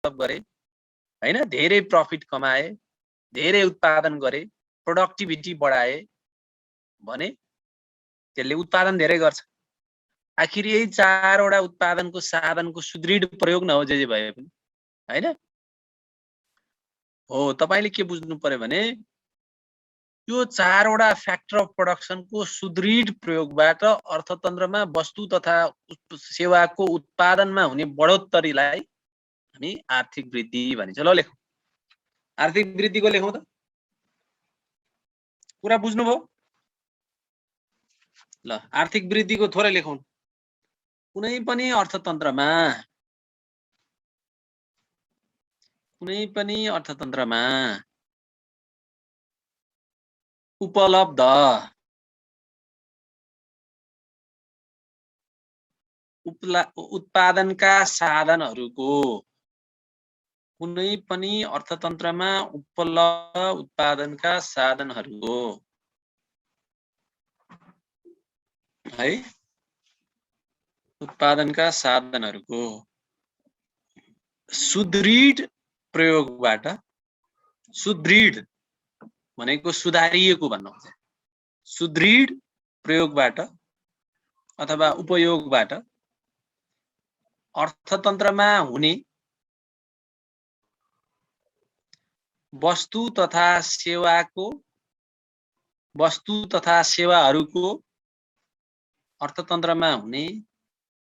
Develop गरे हैन, धेरै प्रफिट कमाए, धेरै उत्पादन गरे, प्रोडक्टिभिटी बढाए भने त्यसले उत्पादन धेरै गर्छ। आखिर यही 4 वटा उत्पादनको साधनको सुदृढ प्रयोग न हो जे भए पनि हैन। हो, तपाईले के बुझ्नु पर्यो भने यो 4 वटा फ्याक्टर अफ प्रोडक्सनको सुदृढ प्रयोगबाट अर्थतन्त्रमा वस्तु तथा सेवाको उत्पादनमा हुने बढोत्तरीलाई हामी आर्थिक वृद्धि भनिन्छ। ल लेखौं, आर्थिक वृद्धिको लेखौं त, कुरा बुझ्नुभयो? ल आर्थिक वृद्धिको थोरै लेखौं। कुनै पनि अर्थतन्त्रमा उपलब्ध उत्पादनका साधनहरूको, कुनै पनि अर्थतन्त्रमा उपलब्ध उत्पादनका साधनहरूको है, उत्पादनका साधनहरूको सुदृढ प्रयोगबाट, सुदृढ भनेको सुधारिएको भन्नु हुन्छ, सुदृढ प्रयोगबाट अथवा उपयोगबाट अर्थतन्त्रमा हुने वस्तु तथा सेवाहरूको, अर्थतन्त्रमा हुने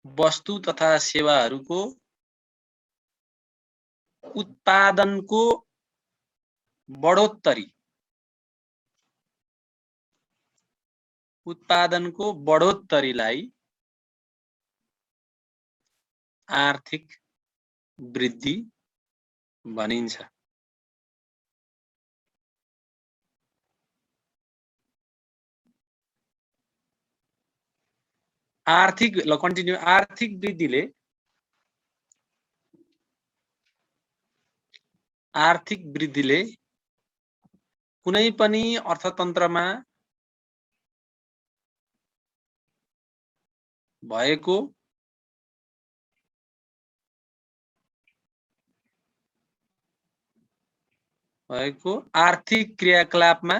वस्तु तथा सेवाहरूको उत्पादनको बढोत्तरीलाई आर्थिक वृद्धि भनिन्छ। आर्थिक वृद्धिले कुनै पनि अर्थतन्त्रमा भएको आर्थिक क्रियाकलापमा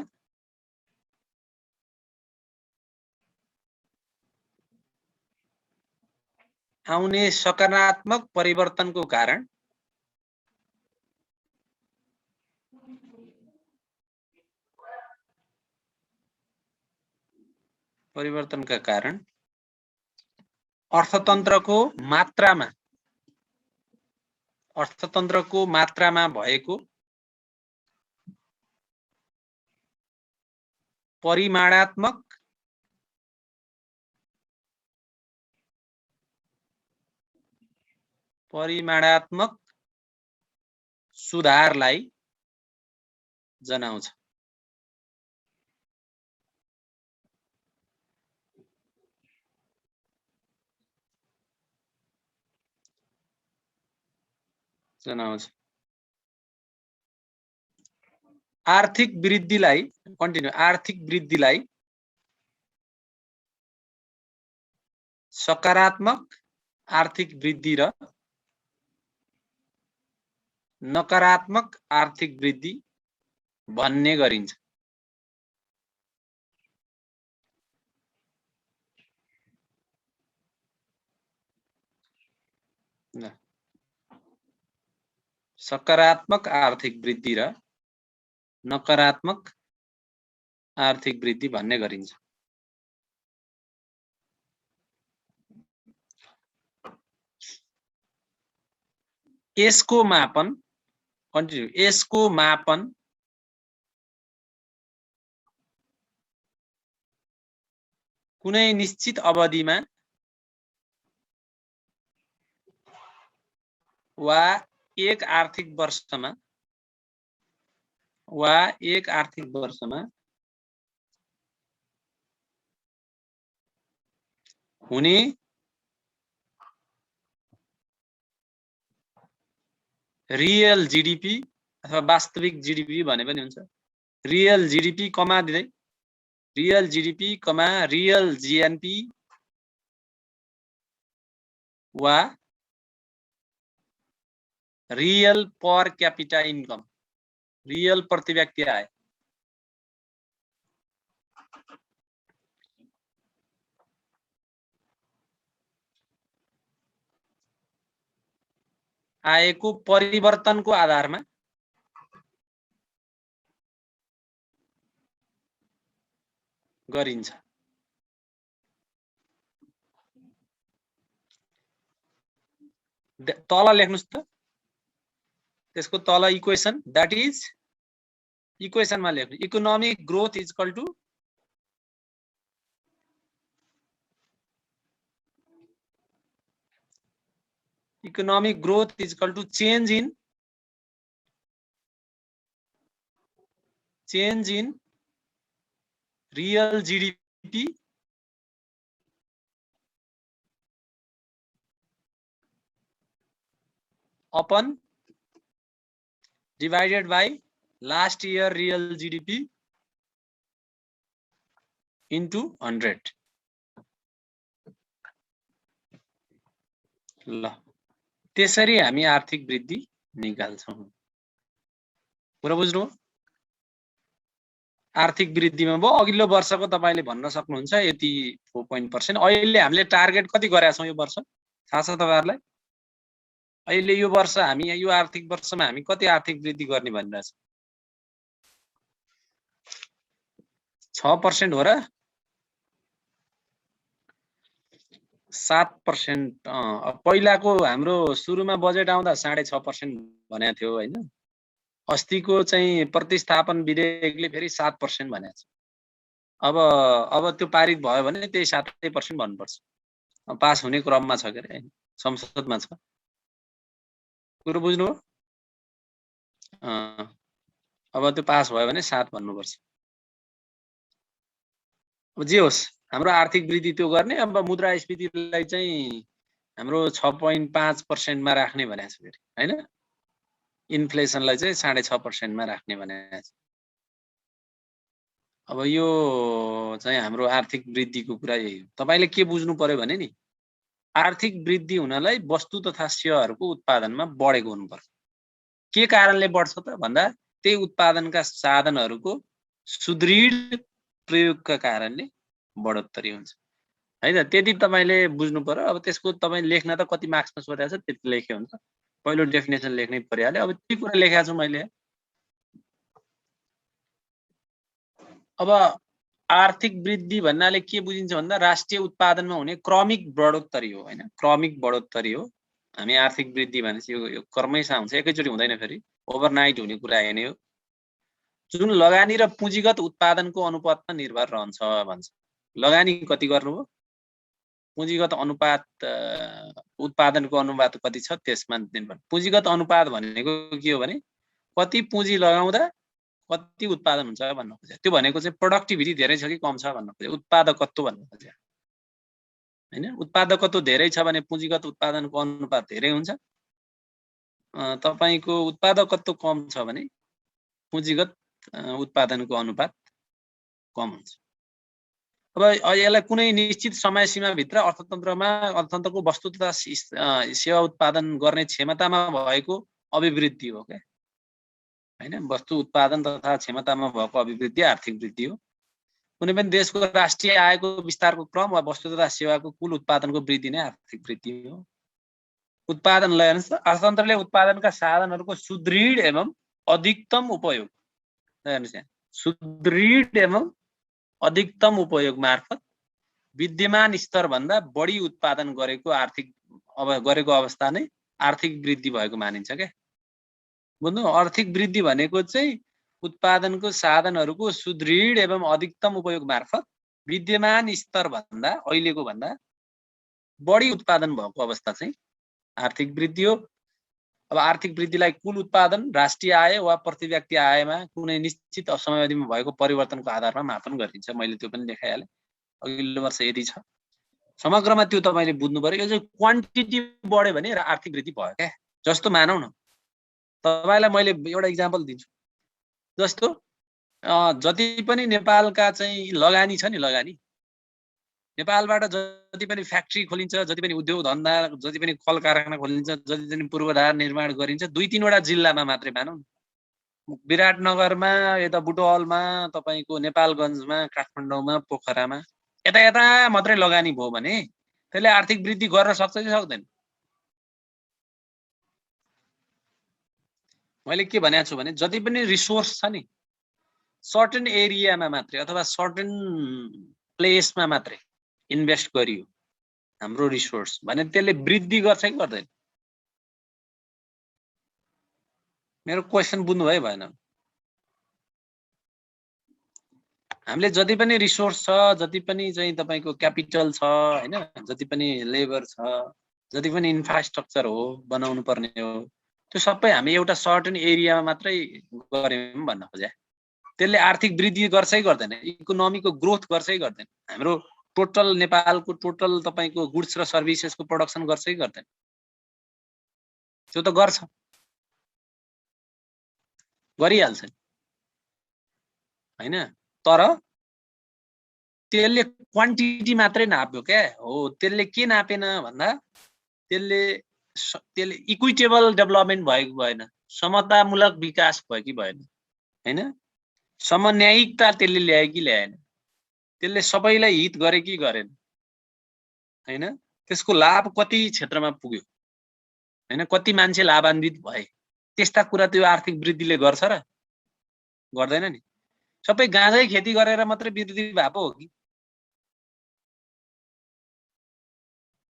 आउने सकारात्मक परिवर्तनको कारण अर्थतन्त्रको मात्रामा भएको परिमाणात्मक सुधारलाई जनाउँछ। आर्थिक वृद्धिलाई सकारात्मक आर्थिक वृद्धि र नकारात्मक आर्थिक वृद्धि भन्ने गरिन्छ। सकारात्मक आर्थिक वृद्धि र नकारात्मक आर्थिक वृद्धि भन्ने गरिन्छ। यसको मापन कुनै निश्चित अवधिमा वा एक आर्थिक वर्षमा हुने रियल जीडीपी अथवा वास्तविक जीडीपी भने पनि हुन्छ। रियल जीडीपी कमा दिँदै रियल जीडीपी कमा रियल जीएनपी वा रियल पर क्यापिटा इन्कम, रियल प्रति व्यक्ति आय। आएको परिवर्तनको आधारमा गरिन्छ। तल लेख्नुस् त, त्यसको तल इक्वेसन, दैट इज इक्वेसनमा लेख्नु, economic growth is equal to economic growth is equal to change in real GDP upon divided by last year real GDP into 100। ल त्यसरी हामी आर्थिक वृद्धि निकाल्छौं। कुरा बुझ्नु? आर्थिक वृद्धिमा भयो अघिल्लो वर्षको तपाईले भन्न सक्नुहुन्छ यति 4% अहिले हामीले टार्गेट कति गरेका छौं यो वर्ष थाहा छ तपाईहरुलाई? अहिले यो वर्ष हामी यो आर्थिक वर्षमा हामी कति आर्थिक वृद्धि गर्ने भनिरहेछ? 6% हो र 7%। पहिलाको हाम्रो सुरुमा बजेट आउँदा 6.5% भनेको थियो हैन? अस्तिको चाहिँ प्रतिस्थापन विधेयकले फेरि 7% भनेको छ। अब त्यो पारित भयो भने त्यही 7% भन्नुपर्छ। पास हुने क्रममा छ के रे, संसदमा छ। कुरो बुझ्नु हो? अब त्यो पास भयो भने 7 भन्नुपर्छ। अब जे होस् हाम्रो आर्थिक वृद्धि त्यो गर्ने। अब मुद्रास्फीतिलाई चाहिँ हाम्रो 6.5% मा राख्ने भनेको छ फेरि हैन? इन्फ्लेसनलाई चाहिँ 6.5% मा राख्ने भनेको छ। अब यो चाहिँ हाम्रो आर्थिक वृद्धिको कुरा यही हो। तपाईले के बुझ्नु पर्यो भने नि आर्थिक वृद्धि हुनलाई वस्तु तथा सेवाहरूको उत्पादनमा बढेको हुनुपर्छ। के कारणले बढ्छ त भन्दा त्यही उत्पादनका साधनहरूको सुदृढ प्रयोगका कारणले बढोत्तरी हुन्छ हैन? त्यति तपाईले बुझ्नु पर्यो। अब त्यसको तपाई लेख्न त कति मार्क्समा सोधेको छ त्यति लेखे हुन्छ। पहिलो डेफिनेसन लेख्नै परिहाल्यो। अब के कुरा लेखेको छु मैले? अब आर्थिक वृद्धि भन्नाले के बुझिन्छ भन्दा राष्ट्रिय उत्पादनमा हुने क्रमिक बढोत्तरी हो हैन? क्रमिक बढोत्तरी हो। हामी आर्थिक वृद्धि भनेपछि यो क्रमैसा हुन्छ, एकैचोटी हुँदैन फेरि, ओभरनाइट हुने कुरा हैन यो। जुन लगानी र पुँजीगत उत्पादनको अनुपातमा निर्भर रहन्छ भन्छ। लगानी कति गर्नुभयो, पुँजीगत अनुपात उत्पादनको अनुपात कति छ त्यसमा निर्भर। पुँजीगत अनुपात भनेको के हो भने कति पुँजी लगाउँदा कति उत्पादन हुन्छ भन्न खोजे। त्यो भनेको चाहिँ प्रोडक्टिभिटी धेरै छ कि कम छ भन्न खोजे, उत्पादकत्व भन्न खोजे हैन? उत्पादकत्व धेरै छ भने पुँजीगत उत्पादनको अनुपात धेरै हुन्छ। तपाईको उत्पादकत्व कम छ भने पुँजीगत उत्पादनको अनुपात कम हुन्छ। अब यसलाई कुनै निश्चित समय सीमा भित्र अर्थतन्त्रको वस्तु तथा सेवा उत्पादन गर्ने क्षमतामा भएको अभिवृद्धि हो के हैन? वस्तु उत्पादन तथा क्षमतामा भएको अभिवृद्धि आर्थिक वृद्धि हो। कुनै पनि देशको राष्ट्रिय आयको विस्तारको क्रम वा वस्तु तथा सेवाको कुल उत्पादनको वृद्धि नै आर्थिक वृद्धि हो। उत्पादनलाई अर्थतन्त्रले उत्पादनका साधनहरूको सुदृढ एवं अधिकतम उपयोग, सुदृढ एवं अधिकतम उपयोग मार्फत विद्यमान स्तर भन्दा बढी उत्पादन गरेको अवस्था नै आर्थिक वृद्धि भएको मानिन्छ के? बुझ्नु? आर्थिक वृद्धि भनेको चाहिँ उत्पादनको साधनहरूको सुदृढ एवं अधिकतम उपयोग मार्फत विद्यमान स्तर भन्दा अहिलेको भन्दा बढी उत्पादन भएको अवस्था चाहिँ आर्थिक वृद्धि हो। अब आर्थिक वृद्धिलाई कुल उत्पादन, राष्ट्रिय आय वा प्रति व्यक्ति आयमा कुनै निश्चित समयावधिमा भएको परिवर्तनको आधारमा मापन गरिन्छ। मैले त्यो पनि देखाइहाले। अघिल्लो वर्ष यदि छ। समग्रमा त्यो तपाईले बुझ्नु पर्यो। यो चाहिँ क्वान्टिटी बढ्यो भने आर्थिक वृद्धि भयो के? जस्तो मानौ न तपाईलाई मैले एउटा एक्जाम्पल दिन्छु। जस्तो जति पनि नेपालका चाहिँ लगानी छ नि, लगानी नेपालबाट जति पनि फ्याक्ट्री खोलिन्छ, जति पनि उद्योग धन्दा, जति पनि कल कारखाना खोलिन्छ, जति पनि पूर्वाधार निर्माण गरिन्छ 2-3 वटा जिल्लामा मात्रै मानौँ। विराटनगरमा, यता बुटवलमा, तपाईको नेपालगञ्जमा, काठमाडौँमा, पोखरामा यता मात्रै लगानी भयो भने त्यसले आर्थिक वृद्धि गर्न सक्छ कि सक्दैन? मैले के भनेको छु भने जति पनि रिसोर्स छ नि सर्टेन एरियामा मात्रै अथवा सर्टेन प्लेसमा मात्रै इन्भेस्ट गरियो हाम्रो रिसोर्स भने त्यसले वृद्धि गर्छ कि गर्दैन? मेरो क्वेशन बुझ्नु भयो भएन? हामीले जति पनि रिसोर्स छ, जति पनि चाहिँ तपाईको क्यापिटल छ हैन, जति पनि लेबर छ, जति पनि इन्फ्रास्ट्रक्चर हो बनाउनु पर्ने हो, त्यो सबै हामी एउटा सर्टेन एरियामा मात्रै गर्यौं भन्न खोजे। त्यसले आर्थिक वृद्धि गर्छ कि गर्दैन? इकोनोमीको ग्रोथ गर्छ कि गर्दैन? हाम्रो टोटल नेपालको टोटल तपाईको गुड्स र सर्भिसेसको प्रोडक्सन गर्छ कि गर्दैन? त्यो त गर्छ, गरिहाल्छ हैन। तर त्यसले क्वान्टिटी मात्रै नाप्यो क्या हो। त्यसले के नापेन भन्दा त्यसले इक्विटेबल डेभलपमेन्ट भएको भएन, समतामूलक विकास भयो कि भएन हैन, समन्यायिकता त्यसले ल्यायो कि ल्याएन, त्यसले सबैलाई हित गरे कि गरेन हैन, त्यसको लाभ कति क्षेत्रमा पुग्यो हैन, कति मान्छे लाभान्वित भए, त्यस्ता कुरा त्यो आर्थिक वृद्धिले गर्छ र गर्दैन नि? सबै गाँजै खेती गरेर मात्रै वृद्धि भएको हो कि?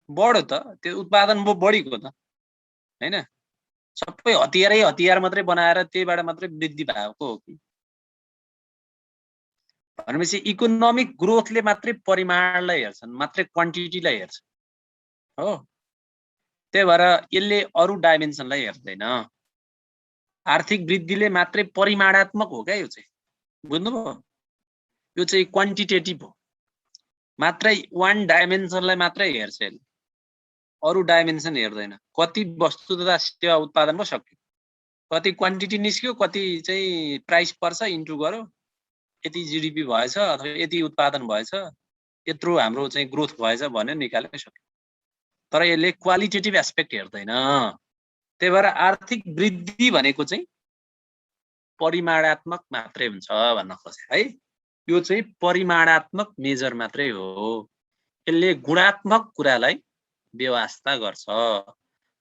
बढ्यो त, त्यो उत्पादन बढीको त हैन, सबै हतियार मात्रै बनाएर त्यहीबाट मात्रै वृद्धि भएको हो कि? भनेपछि इकोनोमिक ग्रोथले मात्रै परिमाणलाई हेर्छन्, मात्रै क्वान्टिटीलाई हेर्छ हो। त्यही भएर यसले अरु डाइमेन्सनलाई हेर्दैन। आर्थिक वृद्धिले मात्रै परिमाणात्मक हो क्या यो चाहिँ, बुझ्नुभयो? यो चाहिँ क्वान्टिटेटिभ हो, मात्रै वान डाइमेन्सनलाई मात्रै हेर्छ यसले, अरु डाइमेन्सन हेर्दैन। कति वस्तु तथा सेवा उत्पादन पो सक्यो, कति क्वान्टिटी निस्क्यो, कति चाहिँ प्राइस पर्छ, इन्टु गर्यो, यति जीडीपी भएछ अथवा यति उत्पादन भएछ, यत्रो हाम्रो चाहिँ ग्रोथ भएछ भने निकाल्नै सक्यो। तर यसले क्वालिटेटिभ एस्पेक्ट हेर्दैन। त्यही भएर आर्थिक वृद्धि भनेको चाहिँ परिमाणात्मक मात्रै हुन्छ भन्न खोजे है। यो चाहिँ परिमाणात्मक मेजर मात्रै हो, यसले गुणात्मक कुरालाई व्यवस्था गर्छ।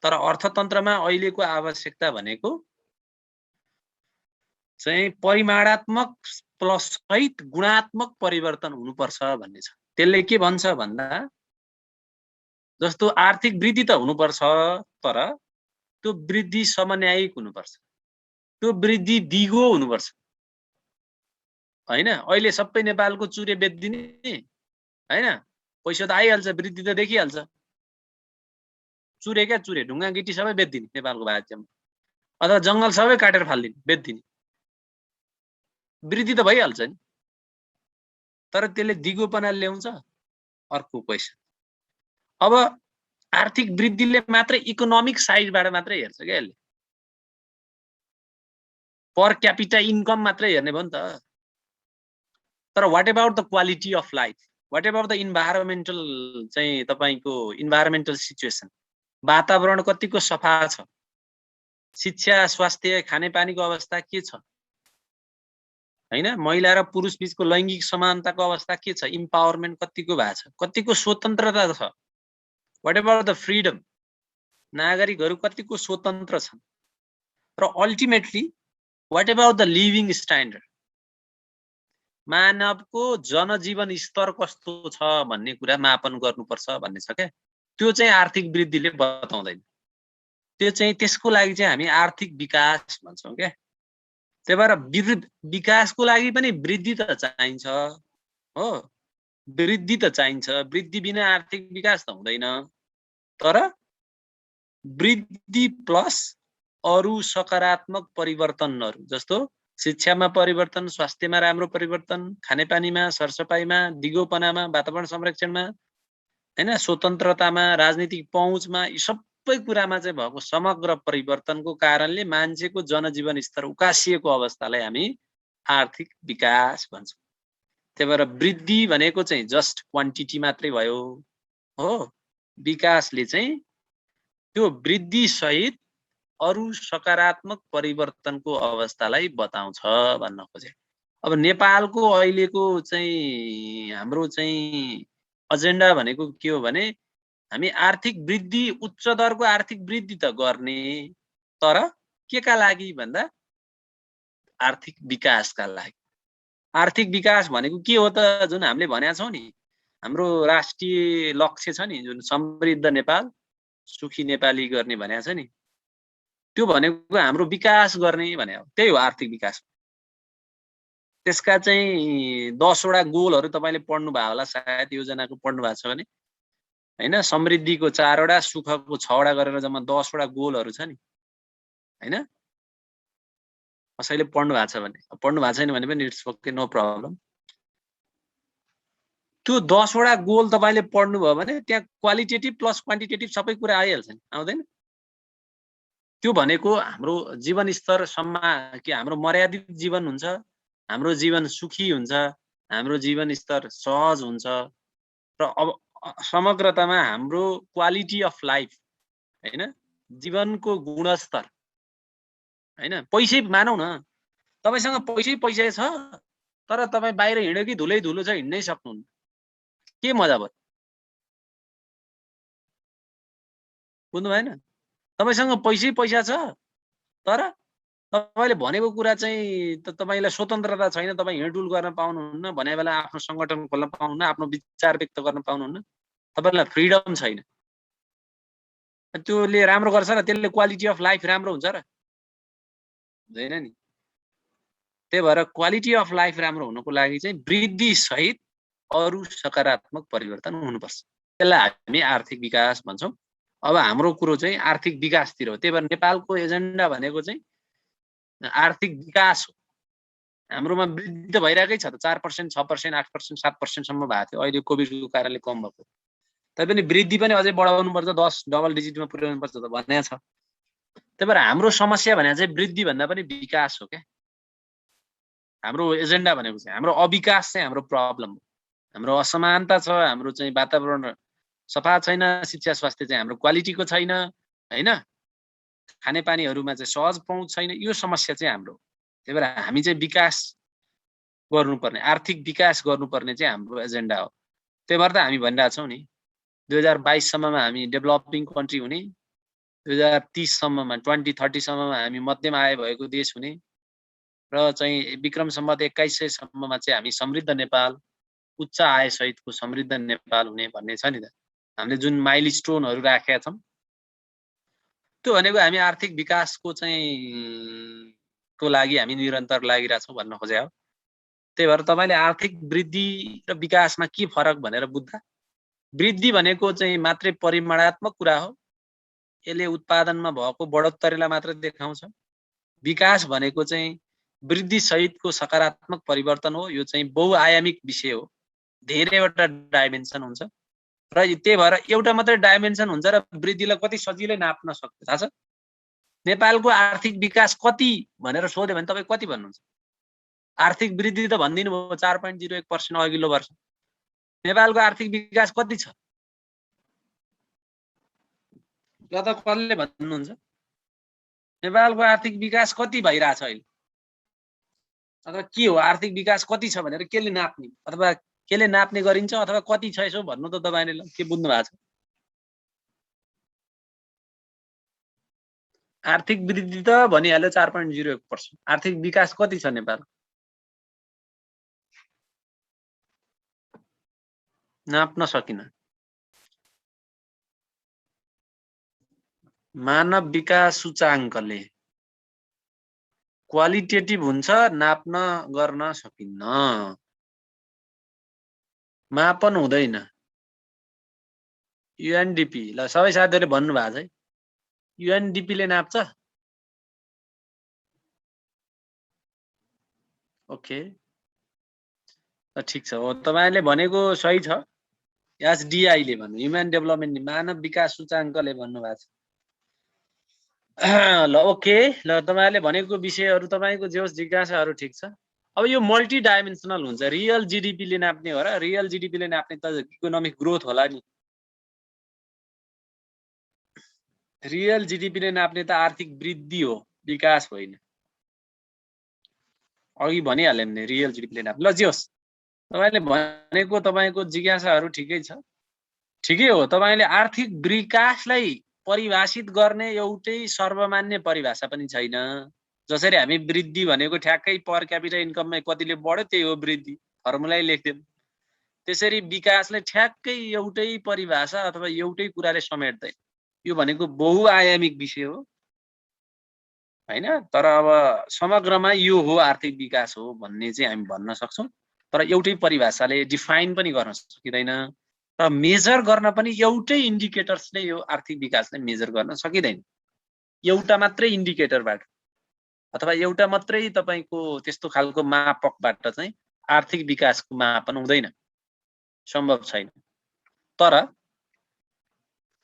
तर अर्थतन्त्रमा अहिलेको आवश्यकता भनेको चाहिँ परिमाणात्मक प्लस सहित गुणात्मक परिवर्तन हुनुपर्छ भन्ने छ। त्यसले के भन्छ भन्दा जस्तो आर्थिक वृद्धि त हुनुपर्छ, तर त्यो वृद्धि समन्यायिक हुनुपर्छ, त्यो वृद्धि दिगो हुनुपर्छ हैन। अहिले सबै नेपालको चुरे बेच्दिने हैन, पैसा त आइहाल्छ, वृद्धि त देखिहाल्छ, चुरे क्या चुरे, ढुङ्गा गिटी सबै बेच्दिने नेपालको राज्यमा, अथवा जङ्गल सबै काटेर फाल्दिने, बेच्दिने, वृद्धि त भइहाल्छ नि। तर त्यसले दिगोपना ल्याउँछ अर्को क्वेसन। अब आर्थिक वृद्धिले मात्रै इकोनोमिक साइडबाट मात्रै हेर्छ क्या यसले, पर क्यापिटा इन्कम मात्रै हेर्ने भयो नि त। तर what about the quality of life, what about the environmental चाहिँ तपाईको इन्भाइरोमेन्टल सिचुएसन, वातावरण कतिको सफा छ, शिक्षा, स्वास्थ्य, खानेपानीको अवस्था के छ हैन, महिला र पुरुष बीचको लैंगिक समानताको अवस्था के छ, इम्पावरमेन्ट कतिको भएको छ, कतिको स्वतन्त्रता छ, व्हाट अबाउट द फ्रीडम, नागरिकहरू कतिको स्वतन्त्र छन्, र ultimately what about the living standard, मानवको जनजीवन स्तर कस्तो छ भन्ने कुरा मापन गर्नुपर्छ भन्ने छ क्या। त्यो चाहिँ आर्थिक वृद्धिले बताउँदैन, त्यो चाहिँ त्यसको लागि चाहिँ हामी आर्थिक विकास भन्छौं क्या। त्यही भएर विकासको लागि पनि वृद्धि त चाहिन्छ हो, वृद्धि त चाहिन्छ, वृद्धि बिना आर्थिक विकास त हुँदैन। तर वृद्धि प्लस अरु सकारात्मक परिवर्तनहरु जस्तो शिक्षामा परिवर्तन, स्वास्थ्यमा राम्रो परिवर्तन, खानेपानीमा, सरसफाइमा, दिगोपनामा, वातावरण संरक्षणमा हैन, स्वतन्त्रतामा, राजनीतिक पहुँचमा, यी सबै कुरामा चाहिँ भएको समग्र परिवर्तनको कारणले मान्छेको जनजीवन स्तर उकासिएको अवस्थालाई हामी आर्थिक विकास भन्छौं। त्यही भएर वृद्धि भनेको चाहिँ जस्ट क्वान्टिटी मात्रै भयो हो। विकासले चाहिँ त्यो वृद्धि सहित अरु सकारात्मक परिवर्तनको अवस्थालाई बताउँछ भन्न खोजे। अब नेपालको अहिलेको चाहिँ हाम्रो चाहिँ एजेन्डा भनेको के हो भने हामी आर्थिक वृद्धि उच्च दरको आर्थिक वृद्धि त गर्ने, तर के का लागि भन्दा आर्थिक विकासका लागि। आर्थिक विकास भनेको के हो त, जुन हामीले भनेका छौं नि, हाम्रो राष्ट्रिय लक्ष्य छ नि, जुन समृद्ध नेपाल सुखी नेपाली गर्ने भनेको छ नि, त्यो भनेको हाम्रो विकास गर्ने भने हो। त्यही हो आर्थिक विकास। त्यसका चाहिँ 10 वटा गोलहरु तपाईले पढ्नु भयो होला सायद, योजनाको पढ्नु भएको छ भने, हैन? समृद्धिको 4 वटा, सुखको 6 वटा गरेर जम्मा 10 वटा गोलहरु छ नि, हैन? कसैले पढ्नु भएको छ भने, पढ्नु भएको छैन भने पनि इट्स ओके, नो प्रब्लम। त्यो 10 वटा गोल तपाईले पढ्नु भयो भने त्यहाँ क्वालिटेटिभ प्लस क्वान्टिटेटिभ सबै कुरा आइहाल्छ नि, आउँदैन? त्यो भनेको हाम्रो जीवन स्तरसम्म के हाम्रो मर्यादित जीवन हुन्छ, हाम्रो जीवन सुखी हुन्छ, हाम्रो जीवन स्तर सहज हुन्छ र अब समग्रतामा हाम्रो क्वालिटी अफ लाइफ, हैन? जीवनको गुणस्तर, हैन? पैसै मानौ न, तपाईसँग पैसै छ तर तपाई बाहिर हिँड्यो कि धुलै धुलो छ हिँड्नै सक्नुहुन्न, के मजा भयो? बुझ्नु भएन? तपाईसँग पैसा छ तर तपाईले भनेको कुरा चाहिँ तपाईलाई स्वतन्त्रता छैन, तपाई हिँडडुल गर्न पाउनुहुन्न, भने बेला आफ्नो संगठन खोल्न पाउनुहुन्न, आफ्नो विचार व्यक्त गर्न पाउनुहुन्न, तपाईलाई फ्रीडम छैन। त्यसले राम्रो गर्छ र त्यसले क्वालिटी अफ लाइफ राम्रो हुन्छ र? हुँदैन नि। त्यही भएर क्वालिटी अफ लाइफ राम्रो हुनको लागि चाहिँ वृद्धि सहित अरु सकारात्मक परिवर्तन हुनुपर्छ। त्यसलाई हामी आर्थिक विकास भन्छौं। अब हाम्रो कुरो चाहिँ आर्थिक विकासतिर हो। त्यही भएर नेपालको एजेन्डा भनेको चाहिँ आर्थिक विकास हो। हाम्रोमा वृद्धि त भइरहेकै छ त, 4%, 6%, 8%, 7% सम्म भएको थियो। अहिले कोभिडको कारणले कम भएको। तैपनि वृद्धि पनि अझै बढाउनु पर्छ, 10 डबल डिजिटमा पुर्याउनु पर्छ त भन्ने छ। त्यही भएर हाम्रो समस्या भने चाहिँ वृद्धि भन्दा पनि विकास हो के। हाम्रो एजेन्डा भनेको चाहिँ हाम्रो अविकास चाहिँ हाम्रो प्रब्लम हो। हाम्रो असमानता छ, हाम्रो चाहिँ वातावरण सफा छैन, शिक्षा स्वास्थ्य चाहिँ हाम्रो क्वालिटीको छैन, हैन? खानेपानीहरुमा चाहिँ सहज पहुँच छैन, यो समस्या चाहिँ हाम्रो। त्यही भएर हामी चाहिँ विकास गर्नुपर्ने, आर्थिक विकास गर्नुपर्ने चाहिँ हाम्रो एजेन्डा हो। त्यही भएर त हामी भनिरहेका छौं नि, 2022 सम्ममा हामी डेभलपिङ कन्ट्री हुने, 2030 सम्ममा 2030 सम्ममा हामी मध्यम आय भएको देश हुने र चाहिँ विक्रम सम्वत 2100 सम्ममा चाहिँ हामी समृद्ध नेपाल, उच्च आय सहितको समृद्ध नेपाल हुने भन्ने छ नि त। हामीले जुन माइलस्टोनहरु राखेका छौं, त्यो भनेको हामी आर्थिक विकासको चाहिँ को लागि हामी निरन्तर लागिरहेका छौं भन्न खोजे हो। त्यही भएर तपाईले आर्थिक वृद्धि र विकासमा के फरक भनेर बुझ्दा, वृद्धि भनेको चाहिँ मात्रै परिमाणात्मक कुरा हो, यसले उत्पादनमा भएको बढोत्तरीलाई मात्र देखाउँछ। विकास भनेको चाहिँ वृद्धि सहितको सकारात्मक परिवर्तन हो। यो चाहिँ बहुआयामिक विषय हो, धेरैवटा डाइमेन्सन हुन्छ र त्यही भएर एउटा मात्रै डाइमेन्सन हुन्छ र वृद्धिलाई कति सजिलै नाप्न सक्छ थाहा छ? नेपालको आर्थिक विकास कति भनेर सोध्यो भने तपाई कति भन्नुहुन्छ? आर्थिक वृद्धि त भन्दिनु भयो 4.01% अघिल्लो वर्ष। नेपालको आर्थिक विकास कति छ? ल त कसले भन्नुहुन्छ? नेपालको आर्थिक विकास कति भइराछ अहिले? अथवा के हो आर्थिक विकास कति छ भनेर केले नाप्ने? अथवा केले नाप्ने गरिन्छ अथवा कति छ यसो भन्नु त तपाईले, ल के बुझ्नु भएको छ? आर्थिक वृद्धि त भनिहाल्यो 4.01%। आर्थिक विकास कति छ नेपाल? नाप्न सकिन। मानव विकास सूचाङ्कले क्वालिटेटिभ हुन्छ, नाप्न गर्न सकिन्न, मापन हुँदैन। युएनडीपी, ल सबै साथीहरुले भन्नु भएको छ है, युएनडीपी ले नाप्छ? ओके, ठीक छ, हो तपाईले भनेको सही छ। एसडीआई ले भन्नु, ह्युमन डेभलपमेन्ट मानव विकास सूचाङ्कले भन्नु भएको छ। ल ओके, ल तपाईले भनेको विषयहरु तपाईको जे होस् जिज्ञासाहरु ठीक छ। अब यो मल्टी डाइमेन्सनल हुन्छ। रियल जीडीपी ले नाप्ने हो र रियल जीडीपी ले नाप्ने त इकोनोमिक ग्रोथ होला नि। रियल जीडीपी ले नाप्ने त आर्थिक वृद्धि हो, विकास होइन। अघि भनिहाल्यो नि रियल जीडीपी ले नाप्ने। ल जे होस्, तपाईले भनेको तपाईको जिज्ञासाहरू ठिकै छ, ठिकै हो। तपाईले आर्थिक विकासलाई परिभाषित गर्ने एउटै सर्वमान्य परिभाषा पनि छैन। जसरी हामी वृद्धि भनेको ठ्याक्कै पर क्यापिटा इन्कममा कतिले बढ्यो त्यही हो वृद्धि, फर्मुलै लेख्दियौँ। त्यसरी विकासलाई ठ्याक्कै एउटै परिभाषा अथवा एउटै कुराले समेट्दैन। यो भनेको बहुआयामिक विषय हो हैन। तर अब समग्रमा यो हो आर्थिक विकास हो भन्ने चाहिँ हामी भन्न सक्छौं। तर एउटै परिभाषाले डिफाइन पनि गर्न सकिँदैन र मेजर गर्न पनि एउटै इन्डिकेटर्सले यो आर्थिक विकासलाई मेजर गर्न सकिँदैन। एउटा मात्रै इन्डिकेटरबाट अथवा एउटा मात्रै तपाईको त्यस्तो खालको मापकबाट चाहिँ आर्थिक विकासको मापन हुँदैन, सम्भव छैन। तर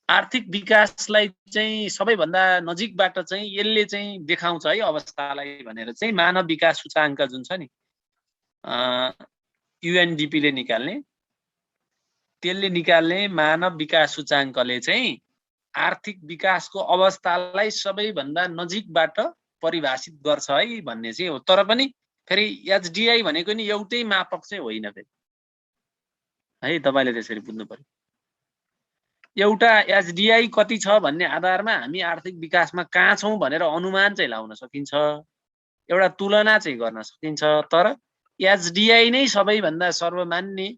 आर्थिक विकासलाई चाहिँ सबैभन्दा नजिकबाट चाहिँ यसले चाहिँ देखाउँछ है अवस्थालाई भनेर चाहिँ मानव विकास सूचाङ्क जुन छ नि युएनडीपी ले निकाल्ने, त्यसले निकाल्ने मानव विकास सूचाङ्कले चाहिँ आर्थिक विकासको अवस्थालाई सबैभन्दा नजिकबाट परिभाषित गर्छ है भन्ने चाहिँ हो। तर पनि फेरि एचडीआई भनेको नि एउटै मापक चाहिँ होइन फेरि है, तपाईले त्यसरी बुझ्नु पर्यो। एउटा एचडीआई कति छ भन्ने आधारमा हामी आर्थिक विकासमा कहाँ छौं भनेर अनुमान चाहिँ लाउन सकिन्छ, एउटा तुलना चाहिँ गर्न सकिन्छ। तर एचडीआई नै सबैभन्दा सर्वमान्य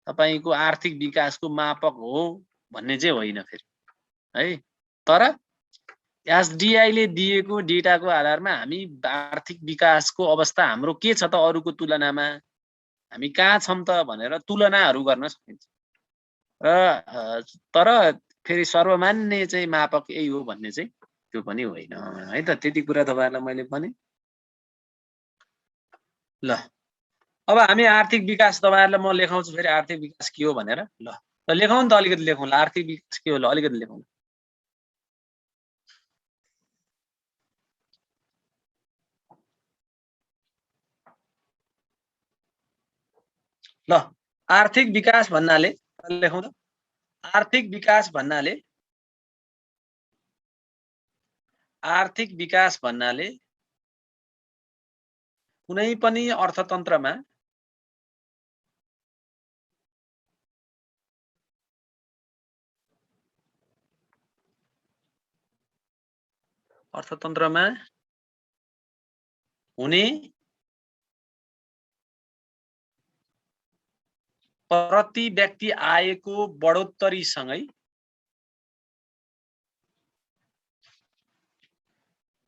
तपाईको आर्थिक विकासको मापक हो भन्ने चाहिँ होइन फेरि है। तर एचडीआई ले दिएको डेटाको आधारमा हामी आर्थिक विकासको अवस्था हाम्रो के छ त अरूको तुलनामा, हामी कहाँ छौं त भनेर तुलनाहरू गर्न सकिन्छ। र तर फेरि सर्वमान्य चाहिँ मापक यही हो भन्ने चाहिँ त्यो पनि होइन है त। त्यति कुरा तपाईहरुलाई मैले भने। ल अब हामी आर्थिक विकास तपाईहरुलाई म लेखाउँछु फेरि आर्थिक विकास के हो भनेर। ल लेखौँ नि त, अलिकति लेखौँ ल आर्थिक विकास के हो, ल अलिकति लेखौँ। ल आर्थिक विकास भन्नाले लेखौँ त, आर्थिक विकास भन्नाले कुनै पनि अर्थतन्त्रमा हुने प्रति व्यक्ति आयको बढोत्तरी सँगै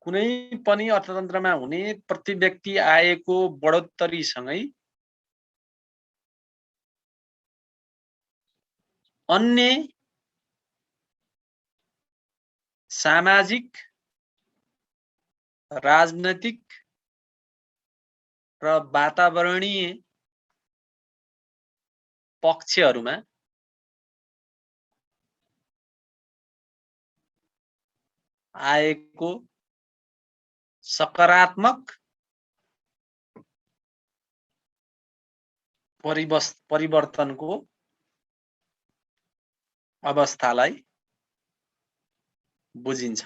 कुनै पनि अर्थतन्त्रमा हुने प्रति व्यक्ति आयको बढोत्तरी सँगै अन्य सामाजिक, राजनैतिक र वातावरणीय पक्षहरुमा आएको सकारात्मक परिवर्तनको अवस्थालाई बुझिन्छ।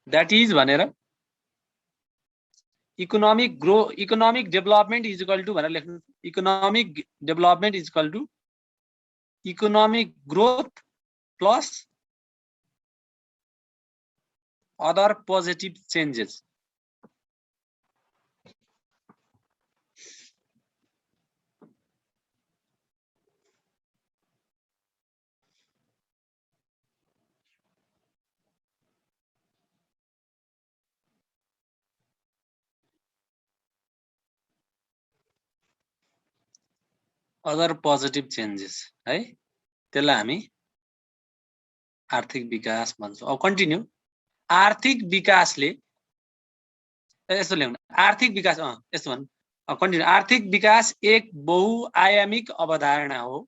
That is भनेर economic development is equal to भनेर लेख्नु। Economic development is equal to economic growth plus other positive changes. Other positive changes है, त्यसलाई हामी आर्थिक विकास भन्छौं। अब कन्टिन्यू। आर्थिक विकासले यस्तो ल्याउनु, आर्थिक विकास यस्तो भन्नु कन्टिन्यू। आर्थिक विकास एक बहुआयामिक अवधारणा हो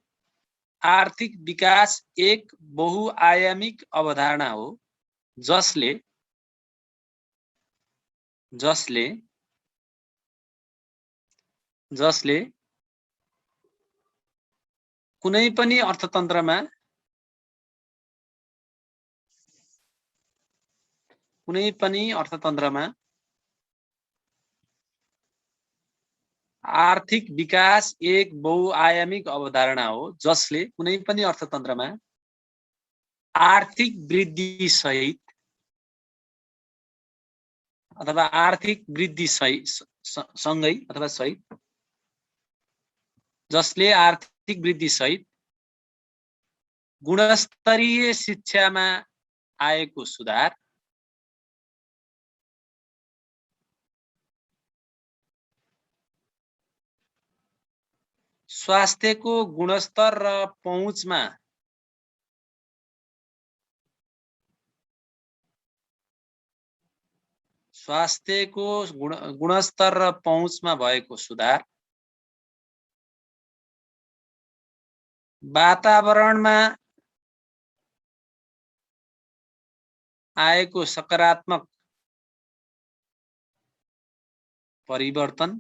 आर्थिक विकास एक बहुआयामिक अवधारणा हो जसले कुनै पनि अर्थतन्त्रमा आर्थिक विकास एक बहुआयामिक अवधारणा हो जसले कुनै पनि अर्थतन्त्रमा आर्थिक वृद्धि सहित अथवा आर्थिक वृद्धि सँगै अथवा सहित जसले आर्थिक वृद्धि सहित गुणस्तरीय शिक्षामा आएको सुधार स्वास्थ्यको गुणस्तर र पहुँचमा भएको सुधार वातावरणमा आएको सकारात्मक परिवर्तन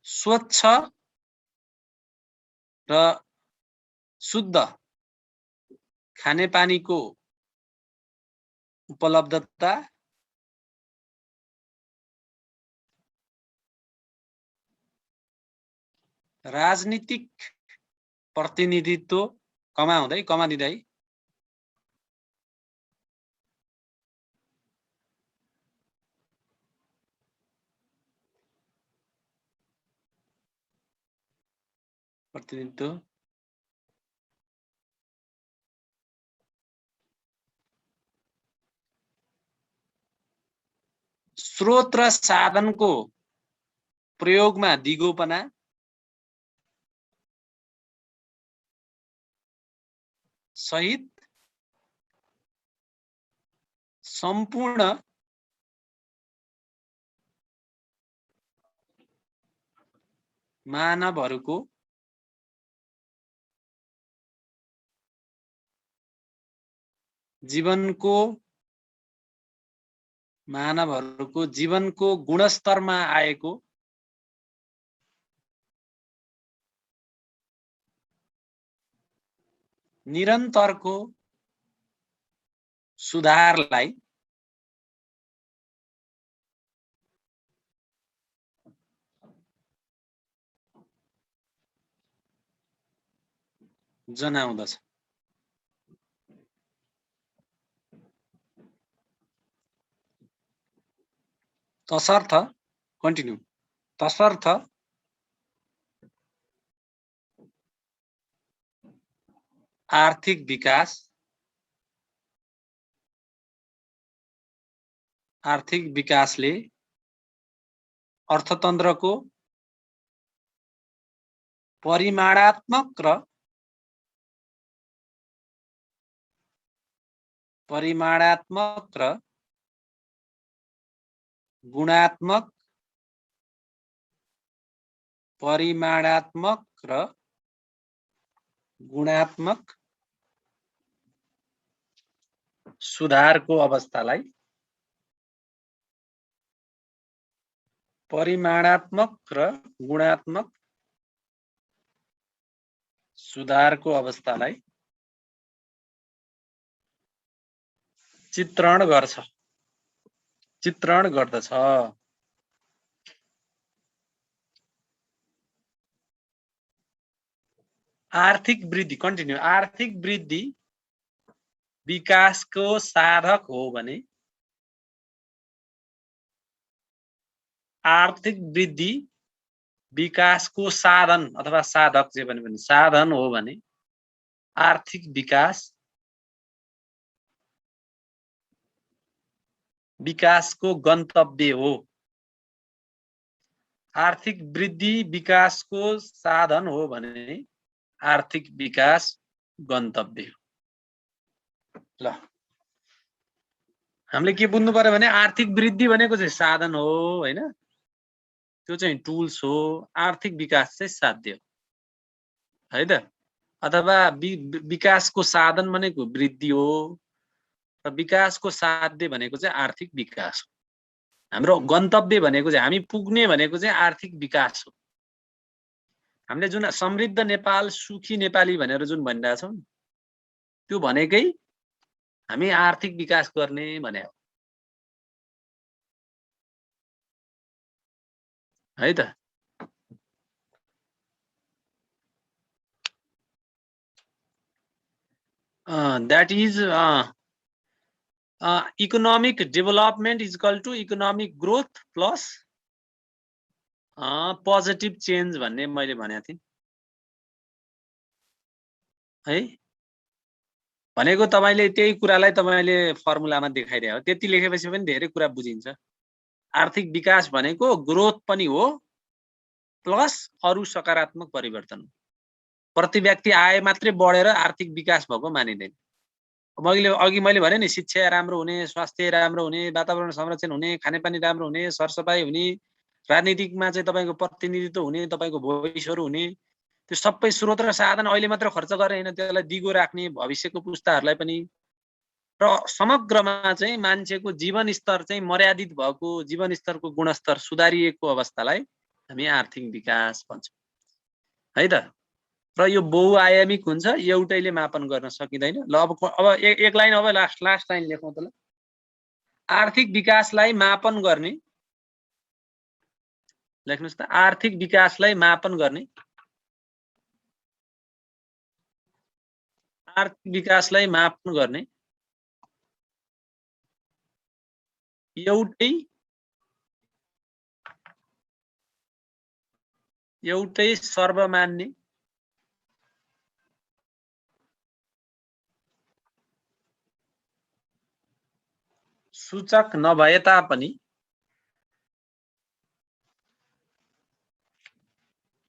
स्वच्छ र शुद्ध खानेपानीको उपलब्धता राजनीतिक प्रतिनिधित्व कमा दिँदै प्रतिनिधित्व स्रोत र साधनको प्रयोगमा दिगोपना सहित सम्पूर्ण मानवहरूको जीवनको गुणस्तरमा आएको निरन्तरको सुधारलाई जनाउँदछ। तसर्थ आर्थिक विकासले अर्थतन्त्रको परिमाणात्मक र गुणात्मक सुधारको अवस्थालाई चित्रण गर्दछ। आर्थिक वृद्धि विकासको साधक हो भने आर्थिक वृद्धि विकासको साधन अथवा साधक जे भने साधन हो भने आर्थिक विकासको गन्तव्य हो। आर्थिक वृद्धि विकासको साधन हो भने आर्थिक विकास गन्तव्य हो। ल हामीले के बुझ्नु पर्यो भने आर्थिक वृद्धि भनेको चाहिँ साधन हो हैन। त्यो चाहिँ टुल्स हो। आर्थिक विकास चाहिँ साध्य हो, है त। अथवा विकासको साधन भनेको वृद्धि हो र विकासको साध्य भनेको चाहिँ आर्थिक विकास हो। हाम्रो गन्तव्य भनेको चाहिँ हामी पुग्ने भनेको चाहिँ आर्थिक विकास हो। हामीले जुन समृद्ध नेपाल सुखी नेपाली भनेर जुन भनिरहेका छौँ त्यो भनेकै हामी आर्थिक विकास गर्ने भने हो, है त। That is economic development is equal to economic growth plus positive change भन्ने मैले भनेको थिएँ है। भनेको तपाईले त्यही कुरालाई तपाईले फर्मुलामा देखाइदिए हो, त्यति लेखेपछि पनि धेरै कुरा बुझिन्छ। आर्थिक विकास भनेको ग्रोथ पनि हो प्लस अरु सकारात्मक परिवर्तन। प्रति व्यक्ति आय मात्रै बढेर आर्थिक विकास भएको मानिदैन। अघि मैले भने नि, शिक्षा राम्रो हुने, स्वास्थ्य राम्रो हुने, वातावरण संरक्षण हुने, खानेपानी राम्रो हुने, सरसफाइ हुने, राजनीतिकमा चाहिँ तपाईको प्रतिनिधित्व हुने, तपाईको भोइसहरु हुने, त्यो सबै स्रोत र साधन अहिले मात्र खर्च गरे हैन, त्यसलाई दिगो राख्ने भविष्यको पुस्ताहरूलाई पनि र समग्रमा चाहिँ मान्छेको जीवन स्तर चाहिँ मर्यादित भएको, जीवन स्तरको गुणस्तर सुधारिएको अवस्थालाई हामी आर्थिक विकास भन्छौँ, है त। र यो बहुआयामिक हुन्छ, एउटैले मापन गर्न सकिँदैन। ल अब एक लाइन, अब लास्ट लाइन लेखौँ त ल। आर्थिक विकासलाई मापन गर्ने, लेख्नुस् त, आर्थिक विकासलाई मापन गर्ने, आर्थिक विकासलाई मापन गर्ने एउटै सर्वमान्य सूचक नभए तापनि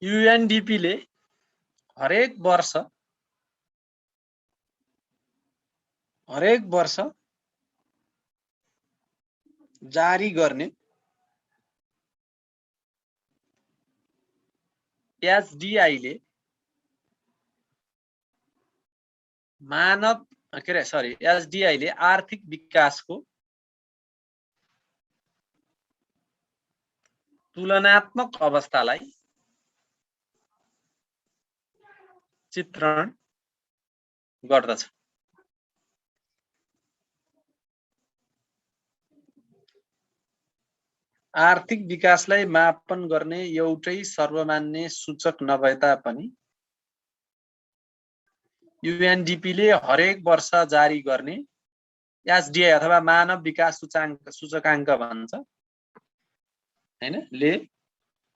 UNDP ले हरेक वर्ष जारी गर्ने SDI ले SDI ले आर्थिक विकासको तुलनात्मक अवस्थालाई चित्रण गर्दछ। आर्थिक विकासलाई मापन गर्ने एउटै सर्वमान्य सूचक नभए तापनि UNDP ले हरेक वर्ष जारी गर्ने SDI अथवा मानव विकास सूचकाङ्क भन्छ हैन, ले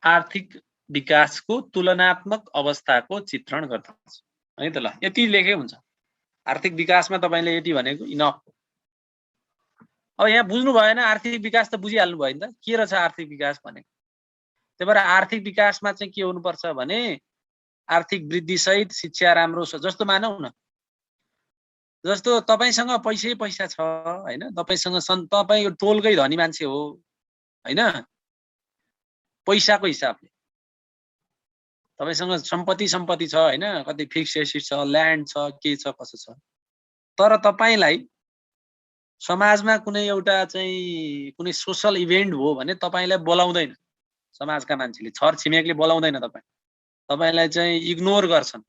आर्थिक विकासको तुलनात्मक अवस्थाको चित्रण गर्दछ, है त। ल यति लेखे हुन्छ। आर्थिक विकासमा तपाईले यति भनेको इनफ। अब यहाँ बुझ्नु भएन, आर्थिक विकास त बुझिहाल्नु भयो नि त, के रहेछ आर्थिक विकास भनेको। त्यही भएर आर्थिक विकासमा चाहिँ के हुनुपर्छ भने आर्थिक वृद्धि सहित शिक्षा राम्रो छ। जस्तो मानौ न, जस्तो तपाईसँग पैसा छ हैन, तपाईसँग तपाई यो टोलकै धनी मान्छे हो हैन, पैसाको हिसाबले तपाईसँग सम्पत्ति छ हैन, कति फिक्स एसेट छ, ल्यान्ड छ, के छ कसो छ। तर तपाईलाई समाजमा कुनै एउटा चाहिँ कुनै सोशल इभेन्ट हो भने तपाईलाई बोलाउँदैन, समाजका मान्छेले, छर छिमेकले बोलाउँदैन, तपाईलाई चाहिँ इग्नोर गर्छन्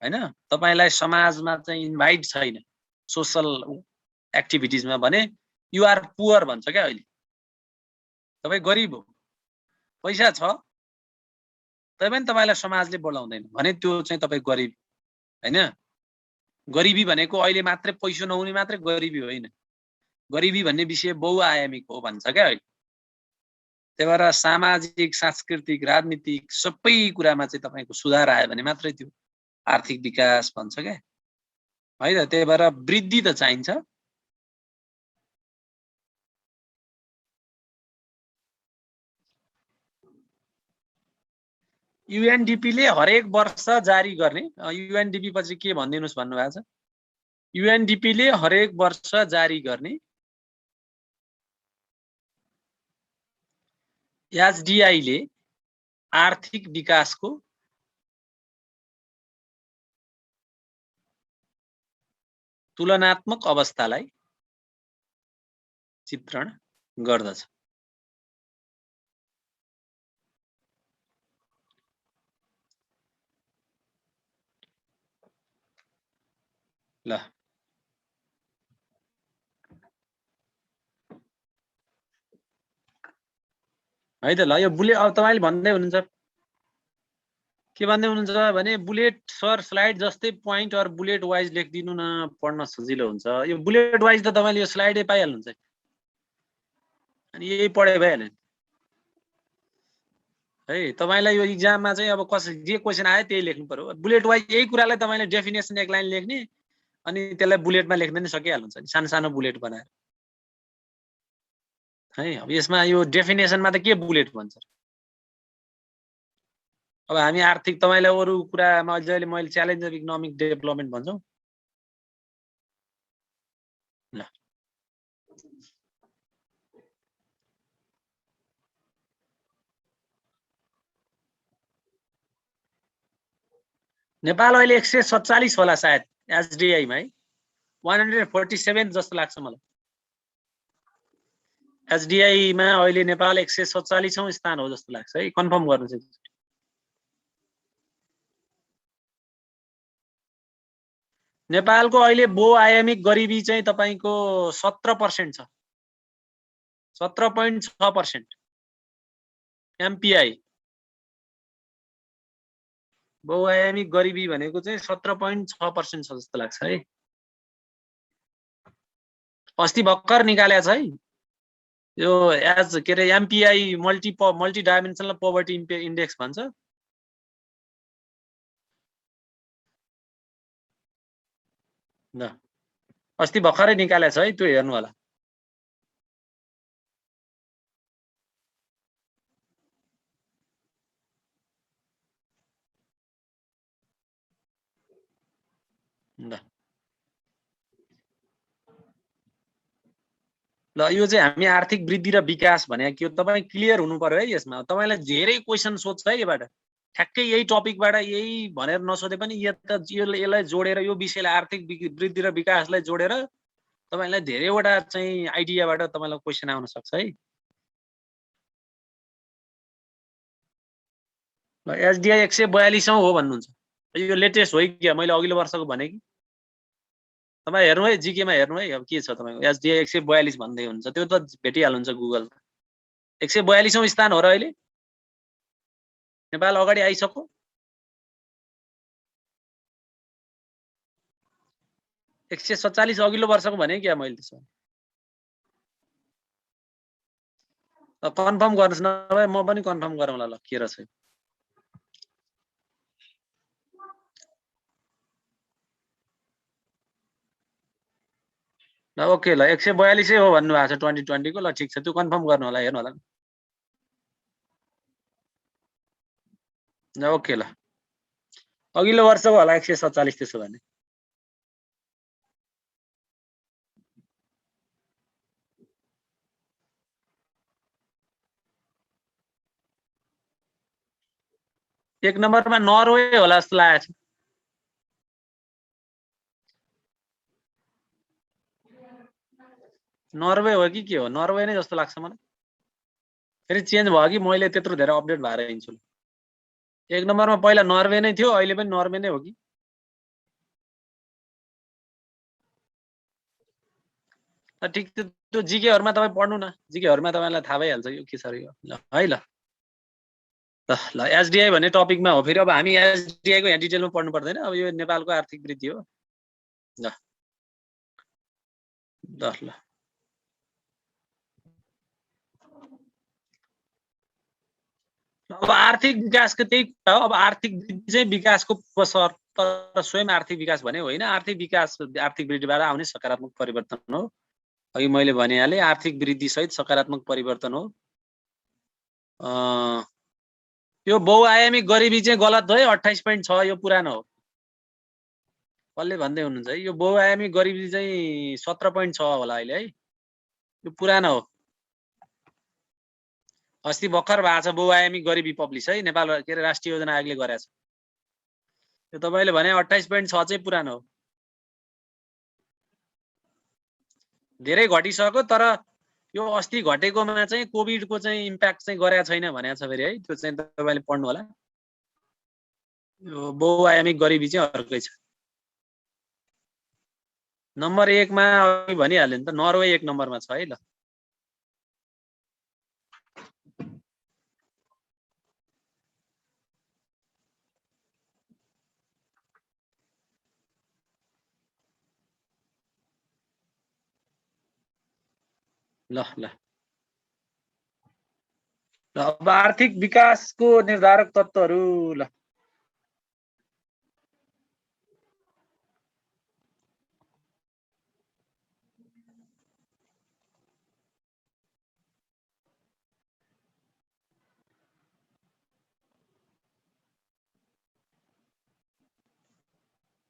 हैन। तपाईलाई समाजमा चाहिँ इन्भाइट छैन सोशल एक्टिभिटिजमा भने यु आर पुअर भन्छ क्या। अहिले तपाई गरिब हो, पैसा छ, तैपनि तपाईलाई समाजले बोलाउँदैन भने त्यो चाहिँ तपाई गरिब हैन। गरिबी भनेको अहिले मात्रै पैसा नहुने मात्रै गरिबी होइन, गरिबी भन्ने विषय बहुआयामिक हो भन्छ क्या अहिले। त्यही भएर सामाजिक, सांस्कृतिक, राजनीतिक सबै कुरामा चाहिँ तपाईको सुधार आयो भने मात्रै त्यो आर्थिक विकास भन्छ क्या, है त। त्यही भएर वृद्धि त चाहिन्छ। UNDP ले हरेक वर्ष जारी गर्ने, UNDP पछि के भनिदिनुस् भन्नुभएको छ, UNDP ले हरेक वर्ष जारी गर्ने एसडिआई ले आर्थिक विकासको तुलनात्मक अवस्थालाई चित्रण गर्दछ। ल है त। ल यो बुलेट अब तपाईले भन्दै हुनुहुन्छ के भन्दै हुनुहुन्छ भने बुलेट सर स्लाइड जस्तै पोइन्ट अर बुलेट वाइज लेखिदिनु न, पढ्न सजिलो हुन्छ। यो बुलेट वाइज त तपाईले यो स्लाइडै पाइहाल्नुहुन्छ अनि यही पढे भइहाल्यो है। तपाईलाई यो इक्जाममा चाहिँ अब जे क्वेशन आयो त्यही लेख्नु पर्यो। बुलेट वाइज यही कुरालाई तपाईले डेफिनेसन एक लाइन लेख्ने अनि त्यसलाई बुलेटमा लेख्दै नै सकिहाल्नुहुन्छ नि, सानो सानो बुलेट बनाएर है। अब यसमा यो डेफिनेसनमा त के बुलेट भन्छ। अब हामी आर्थिक तपाईलाई अरु कुरामा अहिले मैले च्यालेन्ज अफ इकोनोमिक डेभलपमेन्ट भन्छौ। ल नेपाल अहिले 147 होला सायद एसडिआई मा है, 147 जस्तो लाग्छ मलाई। एसडिआई मा अहिले नेपाल 147 औं स्थान हो जस्तो लाग्छ है, कन्फर्म गर्नुस्। नेपालको अहिले बहुआयामिक गरिबी चाहिँ तपाईको 17% छ, 17.6%। एमपीआई बहुआयामिक गरिबी भनेको चाहिँ 17.6% छ जस्तो लाग्छ है। अस्ति भर्खर निकालेको छ है यो एज के रे MPI multi dimensional poverty index भन्छ। ल अस्ति भर्खरै निकालेको छ है, त्यो हेर्नु होला। ल यो चाहिँ हामी आर्थिक वृद्धि र विकास भने के हो तपाई क्लियर हुनु पर्यो है। यसमा तपाईलाई धेरै क्वेशन सोध्छ है यबाट, ठ्याक्कै यही टपिकबाट यही भनेर नसोधे पनि यसलाई जोडेर यो विषयलाई आर्थिक वृद्धि र विकासलाई जोडेर तपाईलाई धेरैवटा चाहिँ आइडियाबाट तपाईलाई क्वेशन आउन सक्छ है। ल एसडिआई 142 औं हो भन्नुहुन्छ, यो लेटेस्ट हो कि मैले अघिल्लो वर्षको भने कि तपाई हेर्नु है, जीके मा हेर्नु है। अब के छ तपाईको एसडिआई 142 भन्दै हुन्छ, त्यो त भेटिहाल्नुहुन्छ गुगल। 142 औं स्थान हो र अहिले नेपाल अगाडि आइसक्यो। एक 147 अघिल्लो वर्षको भने क्या मैले त्यसो। कन्फर्म गर्नुस् नभए म पनि कन्फर्म गरौँला ल के रहेछ। ल ओके ल 142 हो भन्नु भएको छ 2020 को। ल ठीक छ, त्यो कन्फर्म गर्नु होला, हेर्नु होला। ल ओके ल अघिल्लो वर्षको होला 147 त्यसो भने। एक नम्बरमा नर्वे होला जस्तो लागेको छ। नर्वे हो कि के हो, नर्वे नै जस्तो लाग्छ मलाई। फेरि चेन्ज भयो कि मैले त्यत्रो धेरै अपडेट भएर हिँड्छु। एक नम्बरमा पहिला नर्वे नै थियो, अहिले पनि नर्वे नै हो कि। ठिक त्यो जीकेहरुमा तपाई पढ्नु न, जीकेहरुमा तपाईलाई थाहा भइहाल्छ यो के छ यो। ल है ल ल एसडिआई भन्ने टपिकमा हो। फेरि अब हामी एसडिआई को यहाँ डिटेलमा पढ्नु पर्दैन, अब यो नेपालको आर्थिक वृद्धि हो। ल ल अब आर्थिक विकासको त्यही कुरा हो। अब आर्थिक वृद्धि चाहिँ विकासको पूर्वशर्त, तर स्वयं आर्थिक विकास भने होइन। आर्थिक विकास आर्थिक वृद्धिबाट आउने सकारात्मक परिवर्तन हो। अघि मैले भनिहालेँ आर्थिक वृद्धि सहित सकारात्मक परिवर्तन हो। यो बहुआयामिक गरिबी चाहिँ गलत हो है, 28.6 यो पुरानो हो। कसले भन्दै हुनुहुन्छ है यो बहुआयामिक गरिबी चाहिँ 17.6 होला अहिले है, यो पुरानो हो। अस्ति भर्खर भएको छ बहुआयामी गरिबी पब्लिस है, नेपाल के अरे राष्ट्रिय योजना आयोगले गरेछ। त्यो तपाईले भने 28.6 चाहिँ पुरानो हो, धेरै घटिसक्यो। तर यो अस्ति घटेकोमा चाहिँ कोभिडको चाहिँ इम्प्याक्ट चाहिँ गरेको छैन भनेको छ फेरि है, त्यो चाहिँ तपाईले पढ्नु होला। यो बहुआयामिक गरिबी चाहिँ अर्कै छ। नम्बर 1 मा अघि भनिहाल्यो नि त, नर्वे 1 नम्बरमा छ है। ल ल ल अब आर्थिक विकासको निर्धारक तत्त्वहरू। ल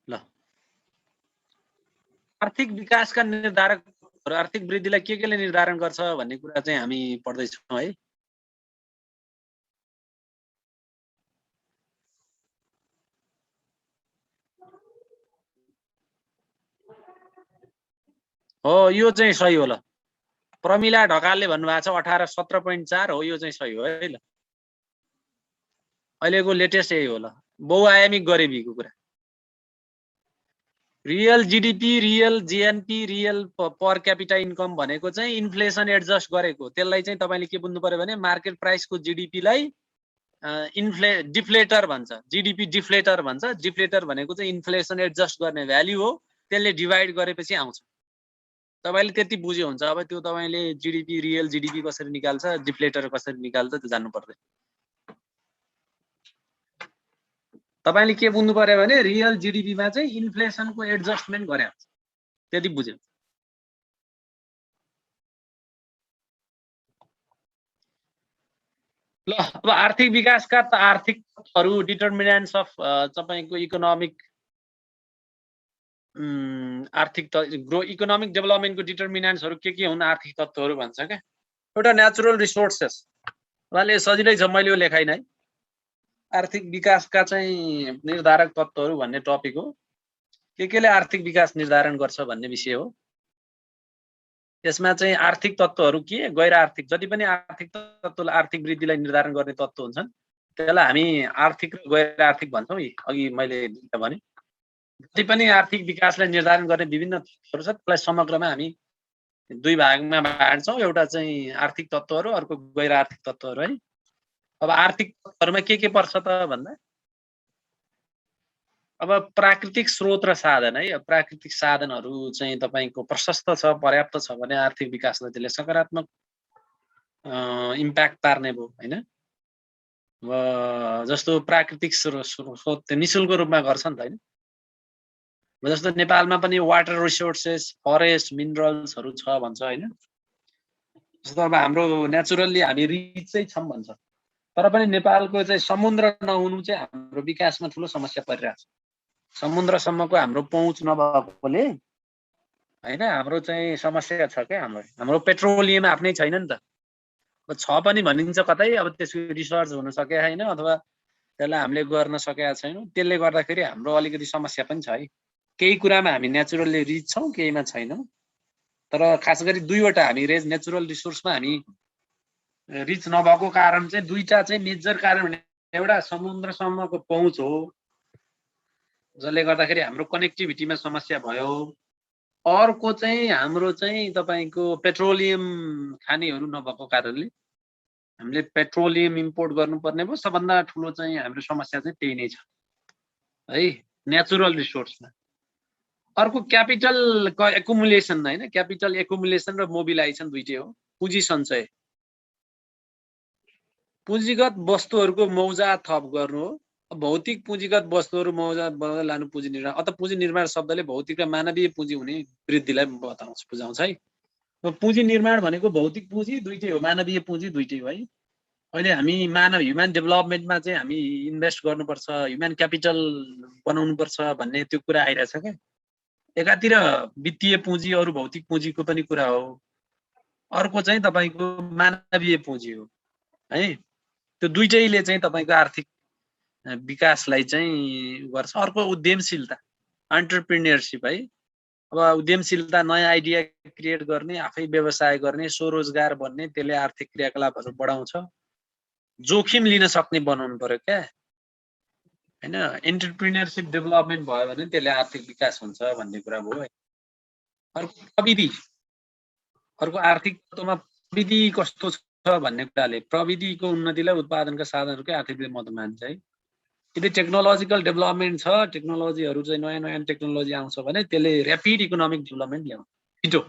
ल आर्थिक विकासका निर्धारक, आर्थिक वृद्धिलाई के ले निर्धारण गर्छ भन्ने कुरा चाहिँ हामी पढ्दैछौँ है। हो यो चाहिँ सही हो। ल प्रमिला ढकालले भन्नुभएको छ 18 17.4 हो, यो चाहिँ सही हो है। ल अहिलेको लेटेस्ट यही हो। ल बहुआयामिक गरिबीको कुरा, real GDP, real GNP, real पर क्यापिटा इन्कम भनेको चाहिँ इन्फ्लेसन एडजस्ट गरेको। त्यसलाई चाहिँ तपाईले के बुझ्नु पर्यो भने मार्केट प्राइसको जीडीपी लाई डिफ्लेटर भन्छ, जीडीपी डिफ्लेटर भन्छ। डिफ्लेटर भनेको चाहिँ इन्फ्लेसन एडजस्ट गर्ने भ्याल्यु हो, त्यसले डिभाइड गरेपछि आउँछ। तपाईले त्यति बुझ्यो हुन्छ। अब त्यो तपाईले जीडीपी, रियल जीडीपी कसरी निकाल्छ, डिफ्लेटर कसरी निकाल्छ त्यो जान्नु पर्दैन। तपाईले के बुझ्नु पर्यो भने रियल जीडीपी मा चाहिँ इन्फ्लेसनको एडजस्टमेन्ट गरे हुन्छ, त्यति बुझ्यो। ल अब आर्थिक विकासका त आर्थिकहरु डिटर्मिनेन्ट्स अफ तपाईको इकोनोमिक आर्थिक ग्रो इकोनोमिक डेभलपमेन्टको डिटर्मिनेन्ट्सहरु के हुन् आर्थिक तत्त्वहरु भन्छ के। एउटा नेचुरल रिसोर्सेस वाले सजिलै छ, मैले यो लेखाइन है। आर्थिक विकासका चाहिँ निर्धारक तत्त्वहरु भन्ने टपिक हो। के ले आर्थिक विकास निर्धारण गर्छ भन्ने विषय हो। यसमा चाहिँ आर्थिक तत्त्वहरु के, गैर आर्थिक जति पनि आर्थिक तत्त्वले आर्थिक वृद्धिलाई निर्धारण गर्ने तत्त्व हुन्छन् त्यसलाई हामी आर्थिक र गैर आर्थिक भन्छौँ। अघि मैले भने जति पनि आर्थिक विकासलाई निर्धारण गर्ने विभिन्न तत्त्वहरु छ त्यसलाई समग्रमा हामी दुई भागमा बाँड्छौँ। एउटा चाहिँ आर्थिक तत्त्वहरु, अर्को गैर आर्थिक तत्त्वहरु है। अब आर्थिक तत्त्वहरुमा के पर्छ त भन्दा अब प्राकृतिक स्रोत र साधन है। अब प्राकृतिक साधनहरु चाहिँ तपाईको प्रशस्त छ, पर्याप्त छ भने आर्थिक विकासलाई त्यसले सकारात्मक इम्प्याक्ट पार्ने भयो हैन। जस्तो प्राकृतिक स्रोत निशुल्क रूपमा गर्छ नि त हैन। जस्तो नेपालमा पनि वाटर रिसोर्सेस, फरेस्ट, मिनरल्सहरु छ भन्छ हैन। जस्तो अब हाम्रो नेचुरली हामी रिच चाहिँ छौं भन्छ, तर पनि नेपालको चाहिँ समुद्र नहुनु चाहिँ हाम्रो विकासमा ठूलो समस्या परिरहेछ। समुद्रसम्मको हाम्रो पहुँच नभएकोले हैन हाम्रो चाहिँ समस्या छ के। हाम्रो पेट्रोलियम आफ्नै छैन नि त। छ पनि भनिन्छ कतै, अब त्यसको रिसर्च हुन सकेको छैन अथवा त्यसलाई हामीले गर्न सकेका छैनौं। त्यसले गर्दाखेरि हाम्रो अलिकति समस्या पनि छ है। केही कुरामा हामी नेचुरली रिच छौं, केहीमा छैनौं। तर खास गरी दुईवटा हामी नेचुरल रिसोर्समा हामी रिच नभएको कारण चाहिँ दुईटा चाहिँ मेजर कारण। एउटा समुद्रसम्मको पहुँच हो जसले गर्दाखेरि हाम्रो कनेक्टिभिटीमा समस्या भयो। अर्को चाहिँ हाम्रो चाहिँ तपाईको पेट्रोलियम खानीहरु नभएको कारणले हामीले पेट्रोलियम इम्पोर्ट गर्नुपर्ने भयो। सबभन्दा ठूलो चाहिँ हाम्रो समस्या चाहिँ त्यही नै छ है नेचुरल रिसोर्समा। अर्को क्यापिटल एकुमुलेसन हैन। क्यापिटल एकुमुलेसन र मोबिलाइजेसन दुईटै हो। पुँजी सञ्चय, पुँजीगत वस्तुहरुको मौजा थप गर्नु हो। भौतिक पुँजीगत वस्तुहरु मौजा बनाउँदै लानु पुँजी निर्माण। अत पुँजी निर्माण शब्दले भौतिक र मानवीय पुँजी हुने वृद्धिलाई बताउँछ, बुझाउँछ है। पुँजी निर्माण भनेको भौतिक पुँजी दुईटै हो, मानवीय पुँजी दुईटै हो है। अहिले हामी मानव ह्युमन डेभलपमेन्टमा चाहिँ हामी इन्भेस्ट गर्नुपर्छ, ह्युमन क्यापिटल बनाउनुपर्छ भन्ने त्यो कुरा आइरहेछ के। एकातिर वित्तीय पुँजी अरु भौतिक पुँजीको पनि कुरा हो, अर्को चाहिँ तपाईको मानवीय पुँजी हो। है। त्यो दुईटैले चाहिँ तपाईको आर्थिक विकासलाई चाहिँ गर्छ। अर्को उद्यमशीलता, एन्टरप्रेन्योरशिप है। अब उद्यमशीलता, नयाँ आइडिया क्रिएट गर्ने, आफै व्यवसाय गर्ने, स्वरोजगार बन्ने, त्यसले आर्थिक क्रियाकलापहरू बढाउँछ। जोखिम लिन सक्ने बनाउनु पर्यो क्या हैन। एन्टरप्रेन्योरशिप डेभलपमेन्ट भयो भने त्यसले आर्थिक विकास हुन्छ भन्ने कुरा भयो। अर्को प्रविधि, अर्को आर्थिक तत्त्वमा प्रविधि कस्तो छ भन्ने कुराले प्रविधिको उन्नतिलाई उत्पादनका साधनहरूकै आर्थिक मद्दत मान्छ है। यदि टेक्नोलोजिकल डेभलपमेन्ट छ, टेक्नोलोजीहरू चाहिँ नयाँ नयाँ टेक्नोलोजी आउँछ भने त्यसले ऱ्यापिड इकोनोमिक डेभलपमेन्ट ल्याउँछ। छिटो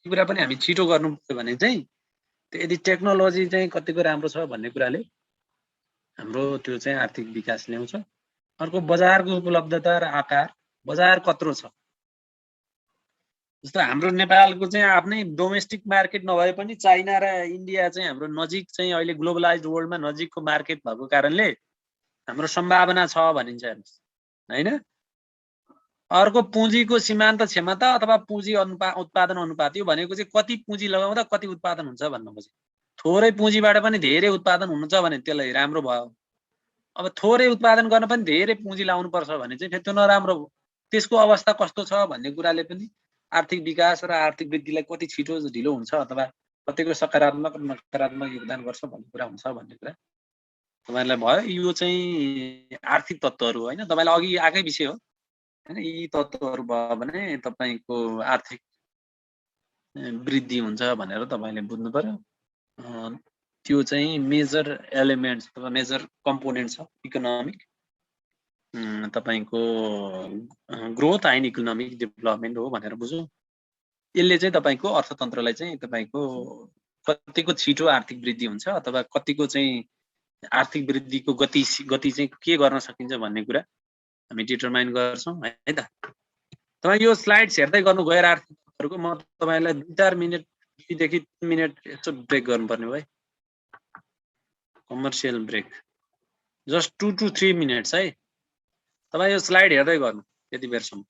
कुरा पनि हामी छिटो गर्नु पर्यो भने चाहिँ यदि टेक्नोलोजी चाहिँ कतिको राम्रो छ भन्ने कुराले हाम्रो त्यो चाहिँ आर्थिक विकास ल्याउँछ। अर्को बजारको उपलब्धता र आकार, बजार कत्रो छ। जस्तो हाम्रो नेपालको चाहिँ आफ्नै डोमेस्टिक मार्केट नभए पनि चाइना र इन्डिया चाहिँ हाम्रो नजिक चाहिँ अहिले ग्लोबलाइज्ड वर्ल्डमा नजिकको मार्केट भएको कारणले हाम्रो सम्भावना छ भनिन्छ हैन। अर्को पुँजीको सीमान्त क्षमता अथवा पुँजी उत्पादन अनुपात, यो भनेको चाहिँ कति पुँजी लगाउँदा कति उत्पादन हुन्छ भन्नु खोजेको। थोरै पुँजीबाट पनि धेरै उत्पादन हुन्छ भने त्यसलाई राम्रो भयो। अब थोरै उत्पादन गर्न पनि धेरै पुँजी लाउनु पर्छ भने चाहिँ फेरि त्यो नराम्रो हो। त्यसको अवस्था कस्तो छ भन्ने कुराले पनि आर्थिक विकास र आर्थिक वृद्धिलाई कति छिटो ढिलो हुन्छ अथवा कतिको सकारात्मक र नकारात्मक योगदान गर्छ भन्ने कुरा हुन्छ भन्ने कुरा तपाईहरुलाई भयो। यो चाहिँ आर्थिक तत्त्वहरू हैन, तपाईलाई अघि आकै विषय हो हैन। यी तत्त्वहरू भयो भने तपाईको आर्थिक वृद्धि हुन्छ भनेर तपाईले बुझ्नु पर्यो। त्यो चाहिँ मेजर एलिमेन्ट्स अथवा मेजर कम्पोनेन्ट छ इकोनोमिक। तपाईको ग्रोथ एन्ड इकोनोमिक डेभलपमेन्ट हो भनेर बुझौँ। यसले चाहिँ तपाईको अर्थतन्त्रलाई चाहिँ तपाईको कतिको छिटो आर्थिक वृद्धि हुन्छ अथवा कतिको चाहिँ आर्थिक वृद्धिको गति चाहिँ के गर्न सकिन्छ भन्ने कुरा हामी डिटरमाइन गर्छौं है त। तपाई यो स्लाइड्स हेर्दै गर्नु गएर आर्थिक तत्त्वहरुको म तपाईलाई 2-4 मिनेट देखि 3 मिनेट यसो ब्रेक गर्नुपर्ने भयो है। Commercial break just 2 to 3 minutes है। तपाई यो स्लाइड हेर्दै गर्नु यति बेरसम्म।